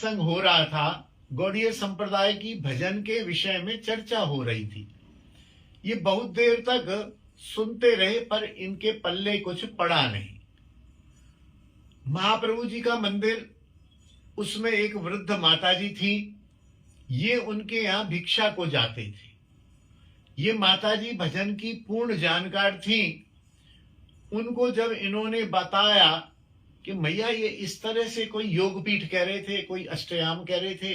संग हो रहा था, गौड़ीय संप्रदाय की भजन के विषय में चर्चा हो रही थी। ये बहुत देर तक सुनते रहे पर इनके पल्ले कुछ पड़ा नहीं। महाप्रभु जी का मंदिर, उसमें एक वृद्ध माताजी थी। ये उनके यहाँ भिक्षा को जाती थी। ये माताजी भजन की पूर्ण जानकार थी। उनको जब इन्होंने बताया कि मैया ये इस तरह से कोई योगपीठ कह रहे थे, कोई अष्टयाम कह रहे थे,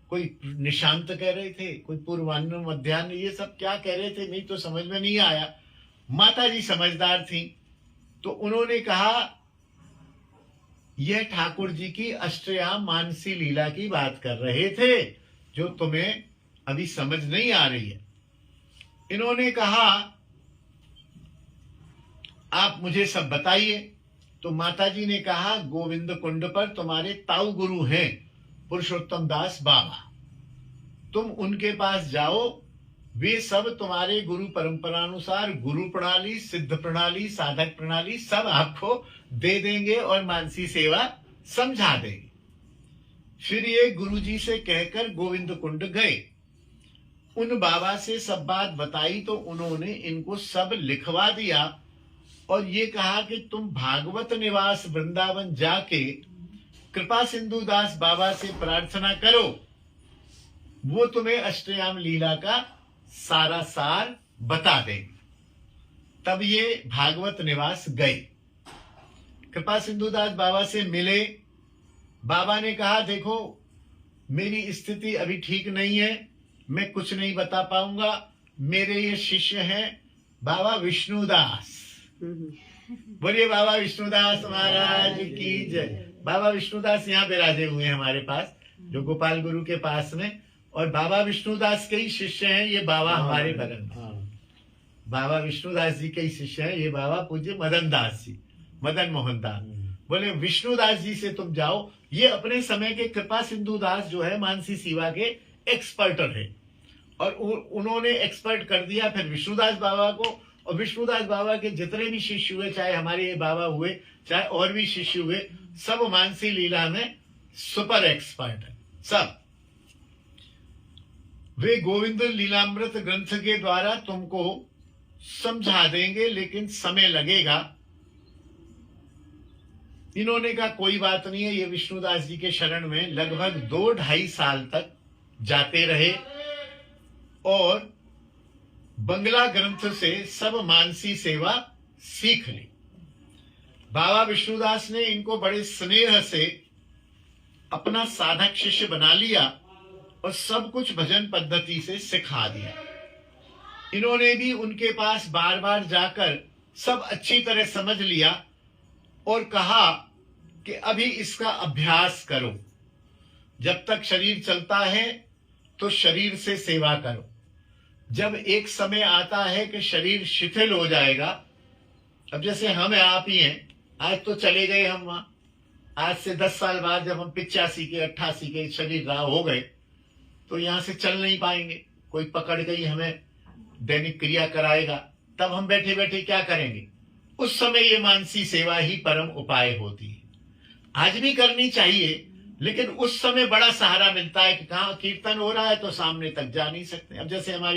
कोई निशांत कह रहे थे, कोई पूर्वान्न मध्यान्ह, ये सब क्या कह रहे थे, नहीं तो समझ में नहीं आया। माता जी समझदार थी, तो उन्होंने कहा यह ठाकुर जी की अष्टयाम मानसी लीला की बात कर रहे थे, जो तुम्हें अभी समझ नहीं आ रही है। इन्होंने कहा आप मुझे सब बताइए। तो माताजी ने कहा गोविंद कुंड पर तुम्हारे ताऊ गुरु हैं पुरुषोत्तम दास बाबा, तुम उनके पास जाओ। वे सब तुम्हारे गुरु परंपरानुसार गुरु प्रणाली, सिद्ध प्रणाली, साधक प्रणाली सब आपको दे देंगे और मानसी सेवा समझा देंगे। फिर ये गुरु जी से कहकर गोविंद कुंड गए। उन बाबा से सब बात बताई तो उन्होंने इनको सब लिखवा दिया और ये कहा कि तुम भागवत निवास वृंदावन जाके कृपा सिंधु दास बाबा से प्रार्थना करो, वो तुम्हें अष्टयाम लीला का सारा सार बता देंगे। तब ये भागवत निवास गए, कृपा सिंधु दास बाबा से मिले। बाबा ने कहा देखो मेरी स्थिति अभी ठीक नहीं है, मैं कुछ नहीं बता पाऊंगा। मेरे ये शिष्य हैं बाबा विष्णुदास। बोलिए बाबा विष्णुदास महाराज की जय। बाबा विष्णुदास यहाँ विराजे हुए हैं हमारे पास, जो गोपाल गुरु के पास में, और बाबा विष्णुदास के ही शिष्य हैं ये बाबा हमारे बगल में। बाबा विष्णुदास जी के ही शिष्य हैं ये बाबा पूज्य मदन दास जी, मदन मोहन दास। बोले विष्णुदास जी से तुम जाओ, ये अपने समय के कृपा सिंधु दास जो है मानसी सेवा के एक्सपर्टर है, और उन्होंने एक्सपर्ट कर दिया फिर विष्णुदास बाबा को। और विष्णुदास बाबा के जितने भी शिष्य हुए, चाहे हमारे ये बाबा हुए, चाहे और भी शिष्य हुए, सब मानसी लीला में सुपर एक्सपर्ट है सब। वे गोविंद लीलामृत ग्रंथ के द्वारा तुमको समझा देंगे, लेकिन समय लगेगा। इन्होंने कहा कोई बात नहीं है। ये विष्णुदास जी के शरण में लगभग 2-2.5 साल तक जाते रहे और बंगला ग्रंथ से सब मानसी सेवा सीख ली। बाबा विष्णुदास ने इनको बड़े स्नेह से अपना साधक शिष्य बना लिया और सब कुछ भजन पद्धति से सिखा दिया। इन्होंने भी उनके पास बार बार जाकर सब अच्छी तरह समझ लिया और कहा कि अभी इसका अभ्यास करो, जब तक शरीर चलता है तो शरीर से सेवा करो। जब एक समय आता है कि शरीर शिथिल हो जाएगा, अब जैसे हम आप ही हैं, आज तो चले गए हम वहां, आज से 10 साल बाद जब हम 85 के 88 के शरीर राह हो गए तो यहां से चल नहीं पाएंगे। कोई पकड़ गई हमें दैनिक क्रिया कराएगा, तब हम बैठे बैठे क्या करेंगे? उस समय ये मानसी सेवा ही परम उपाय होती है। आज भी करनी चाहिए, लेकिन उस समय बड़ा सहारा मिलता है कि कहाँ कीर्तन हो रहा है तो सामने तक जा नहीं सकते। अब जैसे हमारी